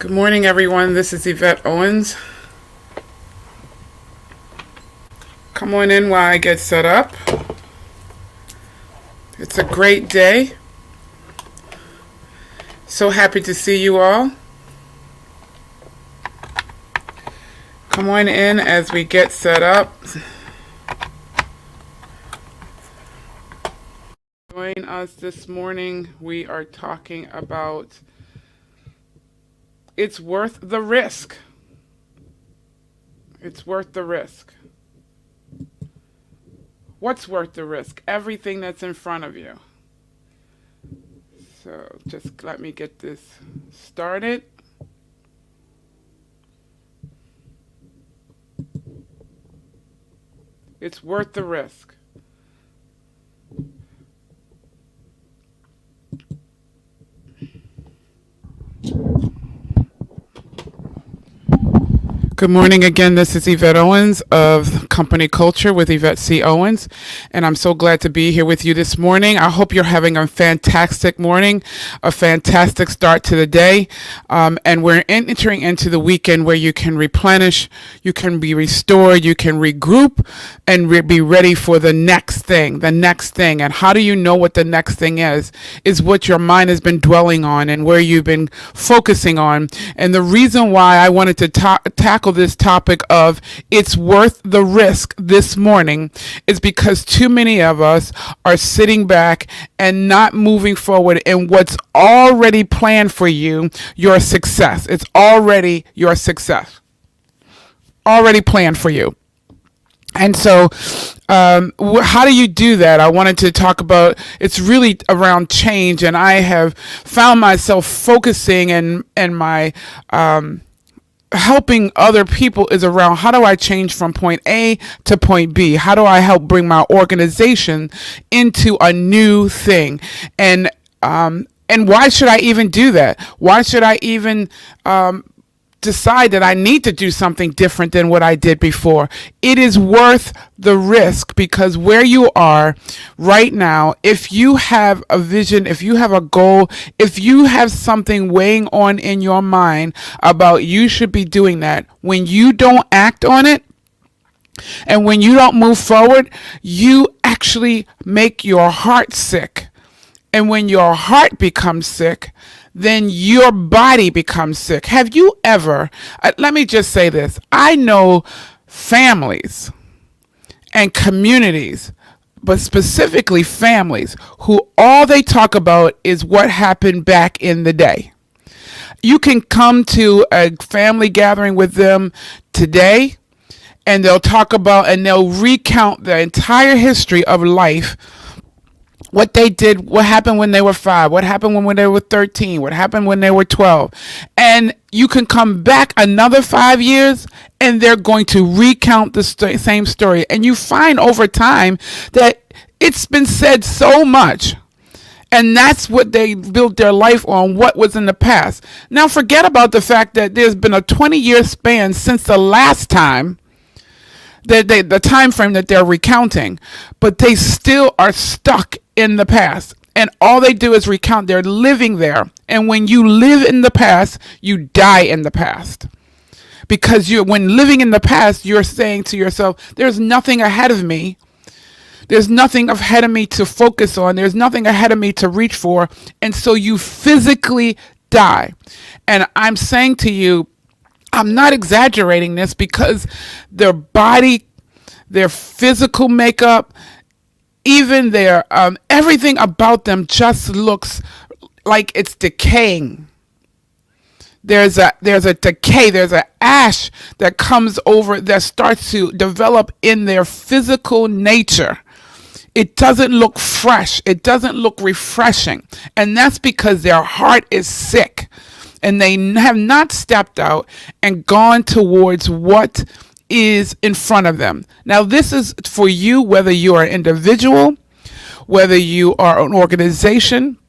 Good morning, everyone. This is Yvette Owens. Come on in while I get set up. It's a great day. So happy to see you all. Come on in as we get set up. Join us this morning. We are talking about it's worth the risk. It's worth the risk. What's worth the risk? Everything that's in front of you. So just let me get this started. It's worth the risk. Good morning again. This is Yvette Owens of Company Culture with Yvette C. Owens, and I'm so glad to be here with you this morning. I hope you're having a fantastic morning, a fantastic start to the day, and we're entering into the weekend where you can replenish, you can be restored, you can regroup, and be ready for the next thing, And how do you know what the next thing is what your mind has been dwelling on and where you've been focusing on. And the reason why I wanted to tackle this topic of it's worth the risk this morning is because too many of us are sitting back and not moving forward in what's already planned for you, your success. It's already your success. Already planned for you. And so, how do you do that? I wanted to talk about, it's really around change, and I have found myself focusing and my, helping other people is around how do I change from point A to point B? How do I help bring my organization into a new thing? And why should I even do that? Why should I even, decide that I need to do something different than what I did before? It is worth the risk, because where you are right now, if you have a vision, if you have a goal, if you have something weighing on in your mind about you should be doing that, when you don't act on it, and when you don't move forward, you actually make your heart sick. And when your heart becomes sick, then your body becomes sick. Have you ever, let me just say this, I know families and communities, but specifically families, who all they talk about is what happened back in the day. You can come to a family gathering with them today, and they'll talk about and they'll recount the entire history of life. What they did, what happened when they were 5, what happened when they were 13, what happened when they were 12. And you can come back another 5 years and they're going to recount the same story. And you find over time that it's been said so much. And that's what they built their life on, what was in the past. Now forget about the fact that there's been a 20-year span since the last time the time frame that they're recounting, but they still are stuck in the past, and all they do is recount. They're living there, and when you live in the past, you die in the past, because when living in the past, you're saying to yourself, there's nothing ahead of me. There's nothing ahead of me to focus on. There's nothing ahead of me to reach for, and so you physically die. And I'm saying to you, I'm not exaggerating this, because their body, their physical makeup, even their everything about them just looks like it's decaying. There's a decay, there's an ash that comes over, that starts to develop in their physical nature. It doesn't look fresh. It doesn't look refreshing. And that's because their heart is sick. And they have not stepped out and gone towards what is in front of them. Now, this is for you, whether you are an individual, whether you are an organization,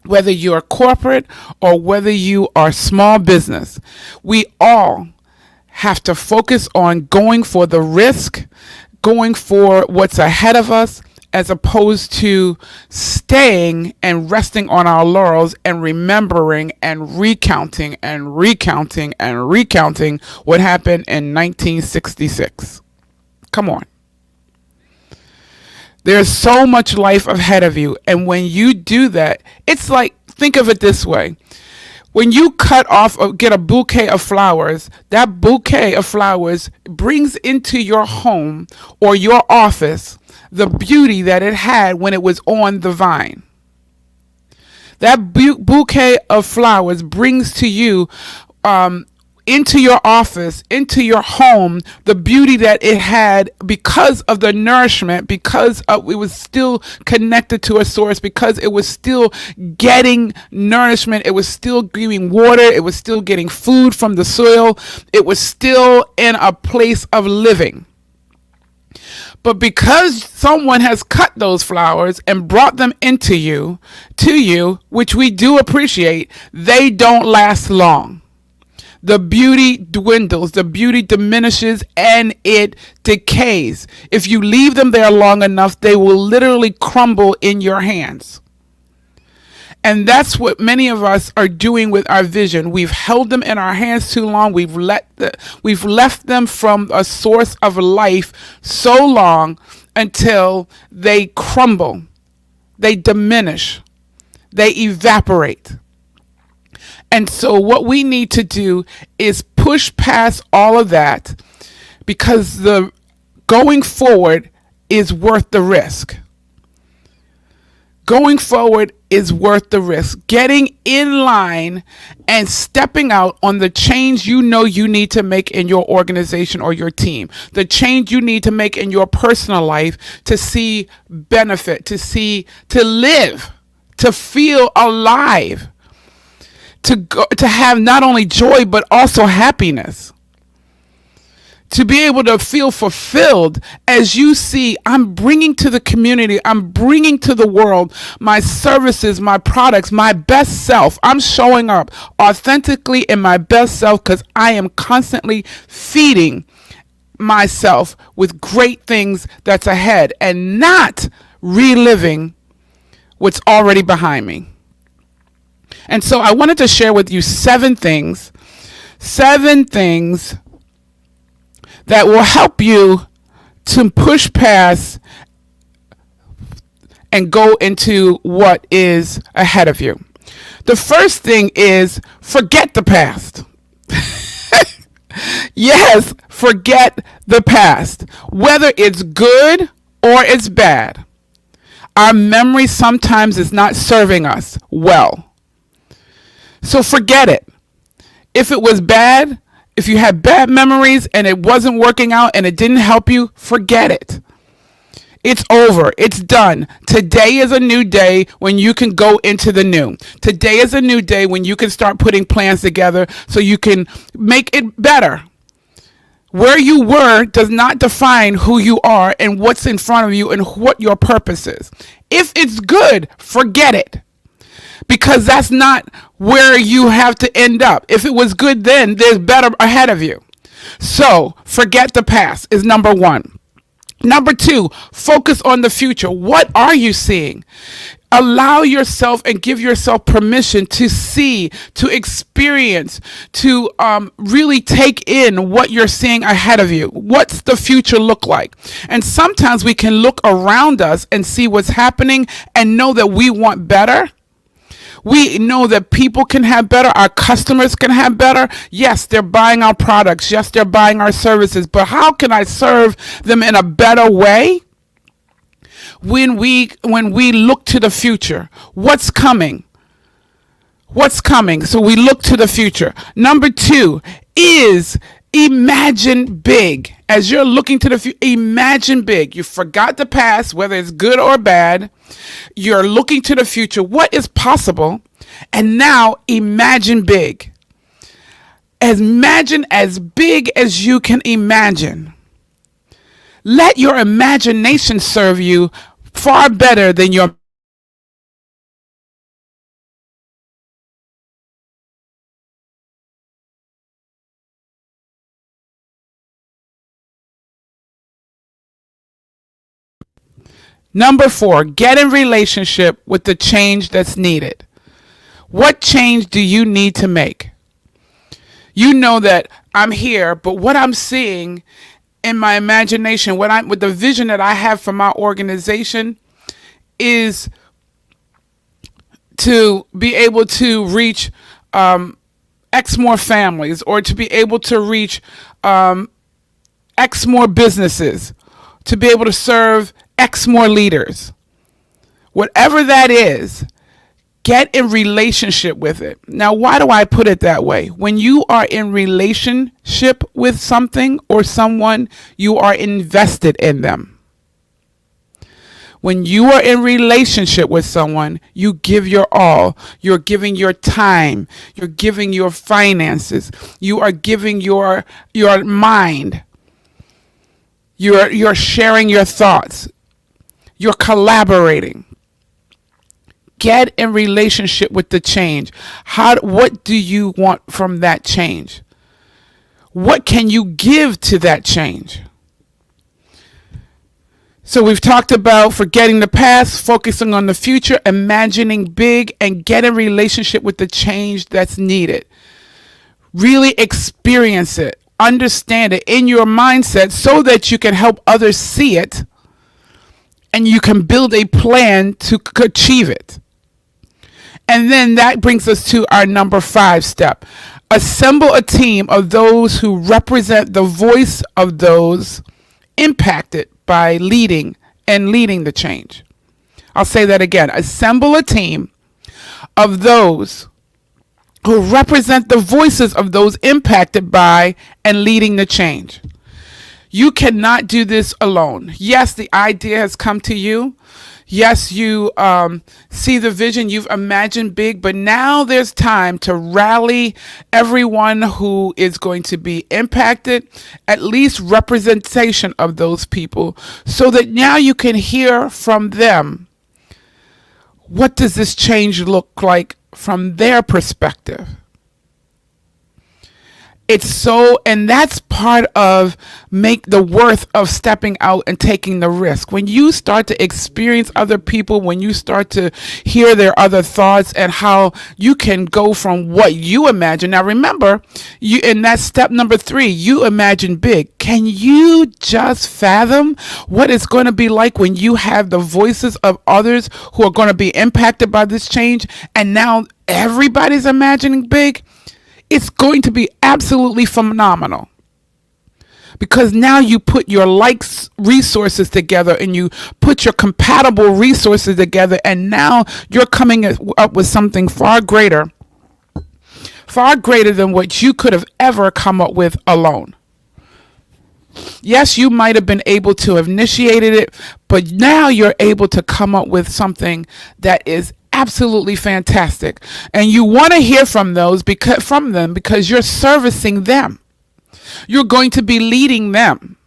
whether you are corporate, or whether you are small business. We all have to focus on going for the risk, going for what's ahead of us, as opposed to staying and resting on our laurels and remembering and recounting and recounting and recounting what happened in 1966. Come on. There's so much life ahead of you. And when you do that, it's like, think of it this way. When you cut off or get a bouquet of flowers, that bouquet of flowers brings into your home or your office the beauty that it had when it was on the vine. That bouquet of flowers brings to you into your office, into your home, the beauty that it had because of the nourishment, because it was still connected to a source, because it was still getting nourishment, it was still giving water, it was still getting food from the soil, it was still in a place of living. But because someone has cut those flowers and brought them into you, to you, which we do appreciate, they don't last long. The beauty dwindles, the beauty diminishes, and it decays. If you leave them there long enough, they will literally crumble in your hands. And that's what many of us are doing with our vision. We've held them in our hands too long. We've left them from a source of life so long until they crumble, they diminish, they evaporate. And so what we need to do is push past all of that, because the going forward is worth the risk. Going forward is worth the risk. Getting in line and stepping out on the change you know you need to make in your organization or your team. The change you need to make in your personal life to see benefit, to live, to feel alive, to have not only joy but also happiness. To be able to feel fulfilled as you see, I'm bringing to the community, I'm bringing to the world my services, my products, my best self. I'm showing up authentically in my best self because I am constantly feeding myself with great things that's ahead and not reliving what's already behind me. And so I wanted to share with you seven things that will help you to push past and go into what is ahead of you. The first thing is forget the past. Yes, forget the past. Whether it's good or it's bad. Our memory sometimes is not serving us well. So forget it. If it was bad, if you had bad memories and it wasn't working out and it didn't help you, forget it. It's over. It's done. Today is a new day when you can go into the new. Today is a new day when you can start putting plans together so you can make it better. Where you were does not define who you are and what's in front of you and what your purpose is. If it's good, forget it. Because that's not where you have to end up. If it was good then, there's better ahead of you. So forget the past is number one. Number two, focus on the future. What are you seeing? Allow yourself and give yourself permission to see, to experience, to really take in what you're seeing ahead of you. What's the future look like? And sometimes we can look around us and see what's happening and know that we want better. We know that people can have better. Our customers can have better. Yes, they're buying our products. Yes, they're buying our services. But how can I serve them in a better way? When we look to the future, what's coming? What's coming? So we look to the future. Number two is imagine big. As you're looking to the future, imagine big. You forgot the past, whether it's good or bad. You're looking to the future. What is possible? And now imagine big. Imagine as big as you can imagine. Let your imagination serve you far better than your Number 4, get in relationship with the change that's needed. What change do you need to make? You know that I'm here, but what I'm seeing in my imagination, with the vision that I have for my organization is to be able to reach X more families, or to be able to reach X more businesses, to be able to serve X more leaders. Whatever that is, get in relationship with it. Now, why do I put it that way? When you are in relationship with something or someone, you are invested in them. When you are in relationship with someone, you give your all. You're giving your time. You're giving your finances. You are giving your mind. You're sharing your thoughts. You're collaborating. Get in relationship with the change. What do you want from that change? What can you give to that change? So we've talked about forgetting the past, focusing on the future, imagining big, and get in relationship with the change that's needed. Really experience it, understand it in your mindset so that you can help others see it and you can build a plan to achieve it. And then that brings us to our number 5 step. Assemble a team of those who represent the voice of those impacted by leading the change. I'll say that again. Assemble a team of those who represent the voices of those impacted by and leading the change. You cannot do this alone. Yes, the idea has come to you. Yes, you see the vision, you've imagined big, but now there's time to rally everyone who is going to be impacted, at least representation of those people, so that now you can hear from them. What does this change look like from their perspective? And that's part of the worth of stepping out and taking the risk. When you start to experience other people, when you start to hear their other thoughts and how you can go from what you imagine. Now remember, in that step number 3, you imagine big. Can you just fathom what it's going to be like when you have the voices of others who are going to be impacted by this change, and now everybody's imagining big? It's going to be absolutely phenomenal, because now you put your resources together and you put your compatible resources together, and now you're coming up with something far greater than what you could have ever come up with alone. Yes, you might have been able to have initiated it, but now you're able to come up with something that is absolutely fantastic, and you want to hear from them because you're servicing them. You're going to be leading them,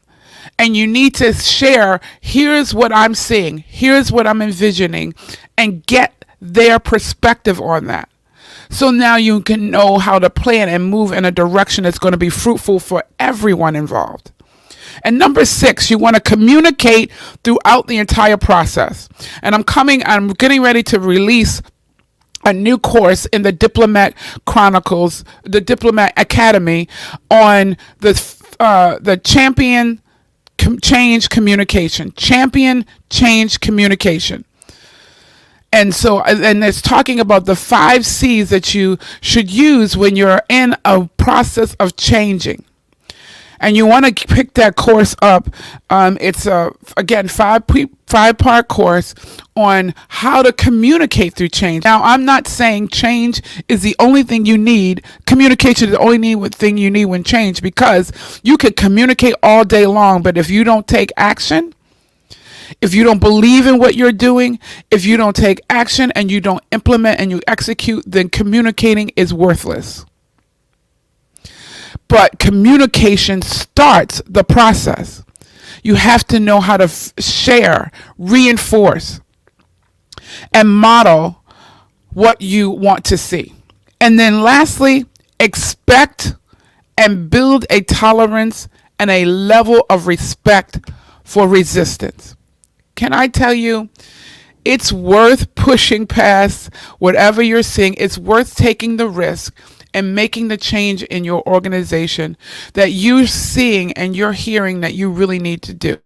and you need to share, here's what I'm seeing, here's what I'm envisioning, and get their perspective on that. So now you can know how to plan and move in a direction that's going to be fruitful for everyone involved. And number 6, you want to communicate throughout the entire process. And I'm getting ready to release a new course in the Diplomat Chronicles, the Diplomat Academy, on the Champion Change Communication. Champion Change Communication. And it's talking about the 5 C's that you should use when you're in a process of changing. And you want to pick that course up. It's again 5-part course on how to communicate through change. Now, I'm not saying change is the only thing you need. Communication is the only thing you need when change, because you could communicate all day long, but if you don't take action, if you don't believe in what you're doing, if you don't take action and you don't implement and you execute, then communicating is worthless. But communication starts the process. You have to know how to share, reinforce, and model what you want to see. And then lastly, expect and build a tolerance and a level of respect for resistance. Can I tell you, it's worth pushing past whatever you're seeing. It's worth taking the risk and making the change in your organization that you're seeing and you're hearing that you really need to do.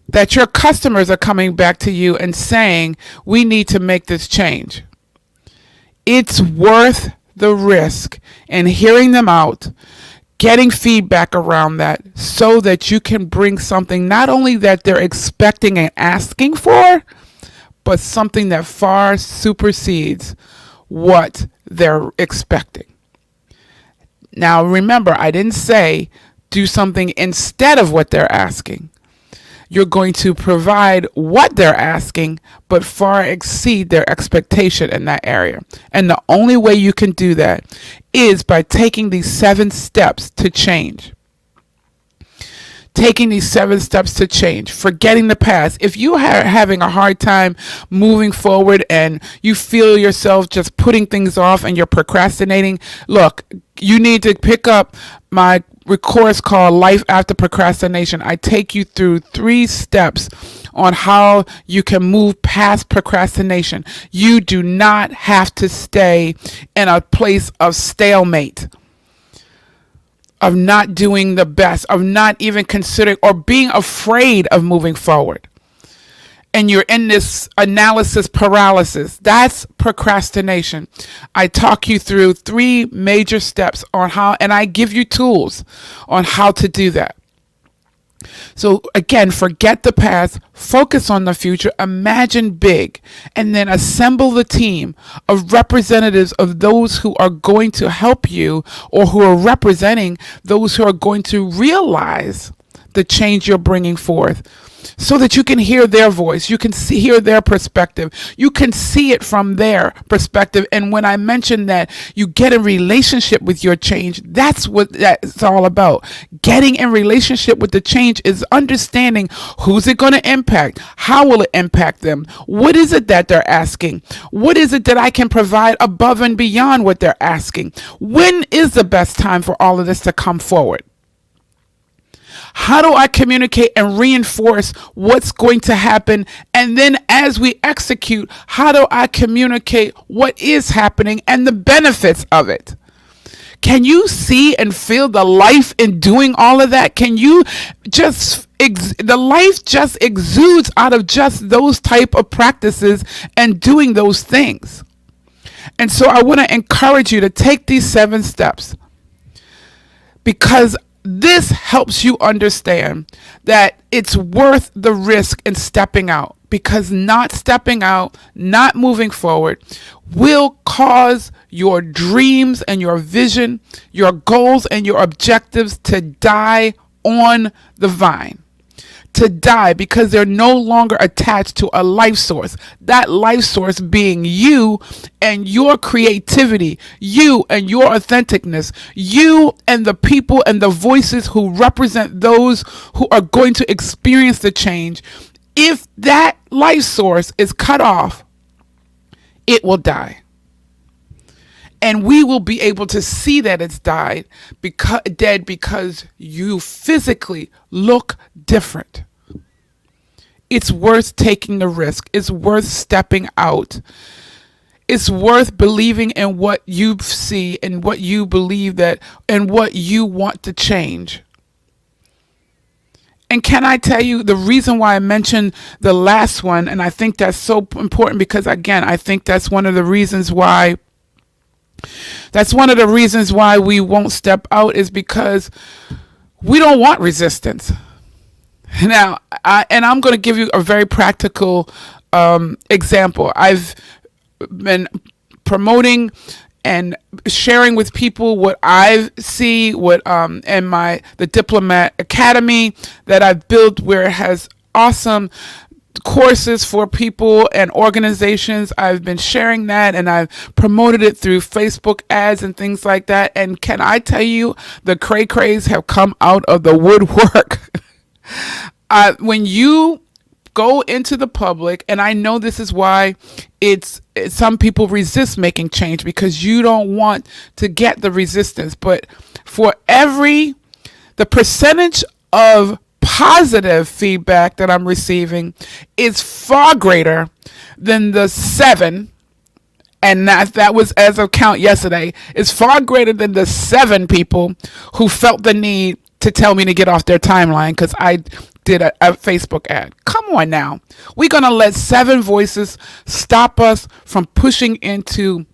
That your customers are coming back to you and saying, we need to make this change. It's worth the risk and hearing them out, getting feedback around that so that you can bring something not only that they're expecting and asking for, but something that far supersedes what they're expecting. Now, remember, I didn't say do something instead of what they're asking. You're going to provide what they're asking, but far exceed their expectation in that area. And the only way you can do that is by taking these 7 steps to change. Taking these 7 steps to change, forgetting the past. If you are having a hard time moving forward and you feel yourself just putting things off and you're procrastinating, look, you need to pick up my course called Life After Procrastination. I take you through 3 steps on how you can move past procrastination. You do not have to stay in a place of stalemate, of not doing the best, of not even considering or being afraid of moving forward. And you're in this analysis paralysis. That's procrastination. I talk you through 3 major steps on how, and I give you tools on how to do that. So again, forget the past, focus on the future, imagine big, and then assemble the team of representatives of those who are going to help you or who are representing those who are going to realize the change you're bringing forth, so that you can hear their voice, you can hear their perspective, you can see it from their perspective. And when I mention that you get in relationship with your change, that's what that's all about. Getting in relationship with the change is understanding who's it going to impact, how will it impact them, what is it that they're asking, what is it that I can provide above and beyond what they're asking, when is the best time for all of this to come forward. How do I communicate and reinforce what's going to happen? And then as we execute, how do I communicate what is happening and the benefits of it? Can you see and feel the life in doing all of that? Can you just, the life just exudes out of just those type of practices and doing those things. And so I want to encourage you to take these 7 steps, because this helps you understand that it's worth the risk in stepping out, because not stepping out, not moving forward will cause your dreams and your vision, your goals and your objectives to die on the vine. To die because they're no longer attached to a life source. That life source being you and your creativity, you and your authenticness, you and the people and the voices who represent those who are going to experience the change. If that life source is cut off, it will die. And we will be able to see that it's dead because you physically look different. It's worth taking the risk. It's worth stepping out. It's worth believing in what you see and what you believe that and what you want to change. And can I tell you the reason why I mentioned the last one, and I think that's so important because, again, I think that's one of the reasons why we won't step out, is because we don't want resistance. Now, I'm going to give you a very practical example. I've been promoting and sharing with people what I see, in the Diplomat Academy that I've built, where it has awesome courses for people and organizations. I've been sharing that, and I've promoted it through Facebook ads and things like that. And can I tell you, the cray-crays have come out of the woodwork. When you go into the public, and I know this is why some people resist making change, because you don't want to get the resistance. But for the percentage of positive feedback that I'm receiving is far greater than the 7, and that was as of count yesterday, is far greater than the 7 people who felt the need to tell me to get off their timeline because I did a Facebook ad. Come on now. We're going to let 7 voices stop us from pushing into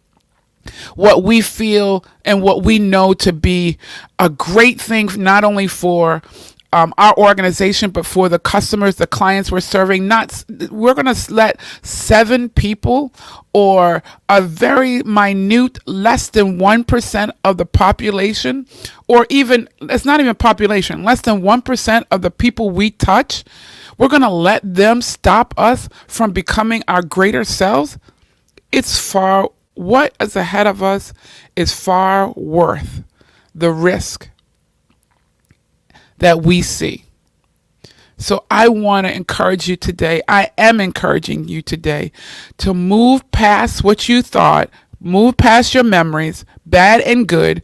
what we feel and what we know to be a great thing, not only for our organization, but for the customers, the clients we're serving. We're going to let 7 people, or a very minute, less than 1% of the population, or even, it's not even population, less than 1% of the people we touch, we're going to let them stop us from becoming our greater selves. What is ahead of us is far worth the risk that we see. So I want to encourage you today. I am encouraging you today to move past what you thought, move past your memories, bad and good.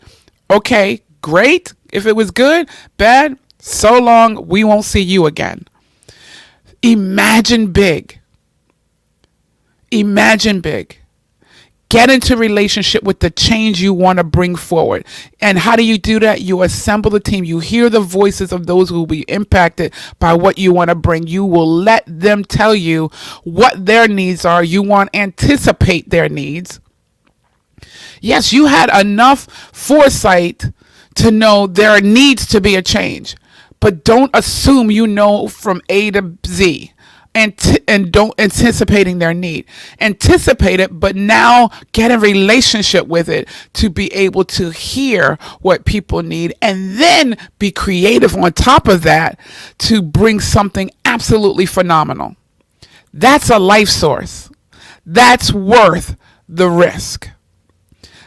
Okay, great. If it was good, bad, so long, we won't see you again. Imagine big. Imagine big. Get into relationship with the change you want to bring forward. And how do you do that? You assemble the team. You hear the voices of those who will be impacted by what you want to bring. You will let them tell you what their needs are. You want to anticipate their needs. Yes, you had enough foresight to know there needs to be a change, but don't assume you know from A to Z. And don't anticipating their need. Anticipate it, but now get a relationship with it to be able to hear what people need, and then be creative on top of that to bring something absolutely phenomenal. That's a life source. That's worth the risk.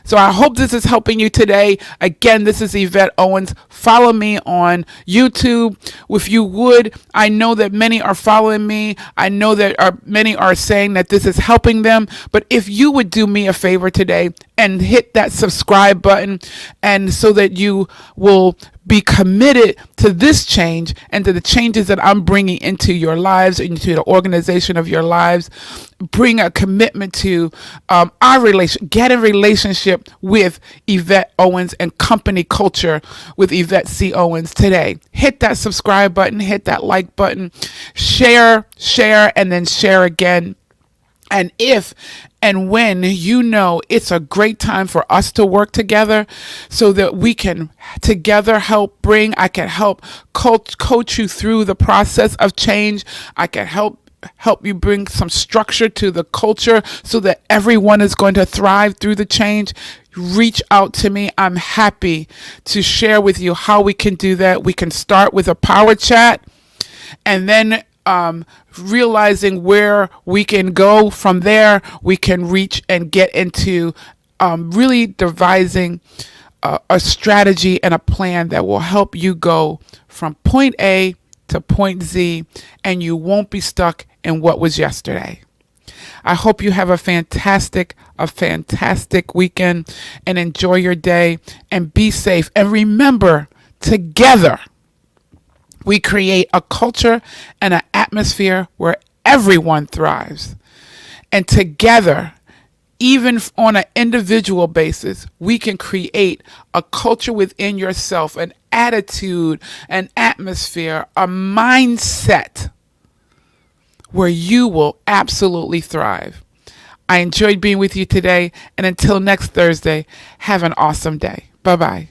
So I hope this is helping you today. Again, this is Yvette Owens. Follow me on YouTube. If you would, I know that many are following me. I know that many are saying that this is helping them. But if you would do me a favor today and hit that subscribe button, and so that you will be committed to this change and to the changes that I'm bringing into your lives, into the organization of your lives. Bring a commitment to get a relationship with Yvette Owens and company culture with Yvette C. Owens today. Hit that subscribe button, hit that like button, share, and then share again. And if and when you know it's a great time for us to work together so that we can together I can help coach you through the process of change. I can help you bring some structure to the culture so that everyone is going to thrive through the change. Reach out to me. I'm happy to share with you how we can do that. We can start with a power chat, and then realizing where we can go from there, we can reach and get into really devising a strategy and a plan that will help you go from point A to point Z, and you won't be stuck in what was yesterday. I hope you have a fantastic weekend, and enjoy your day, and be safe. And remember, together, we create a culture and an atmosphere where everyone thrives. And together, even on an individual basis, we can create a culture within yourself, an attitude, an atmosphere, a mindset where you will absolutely thrive. I enjoyed being with you today, and until next Thursday, have an awesome day. Bye-bye.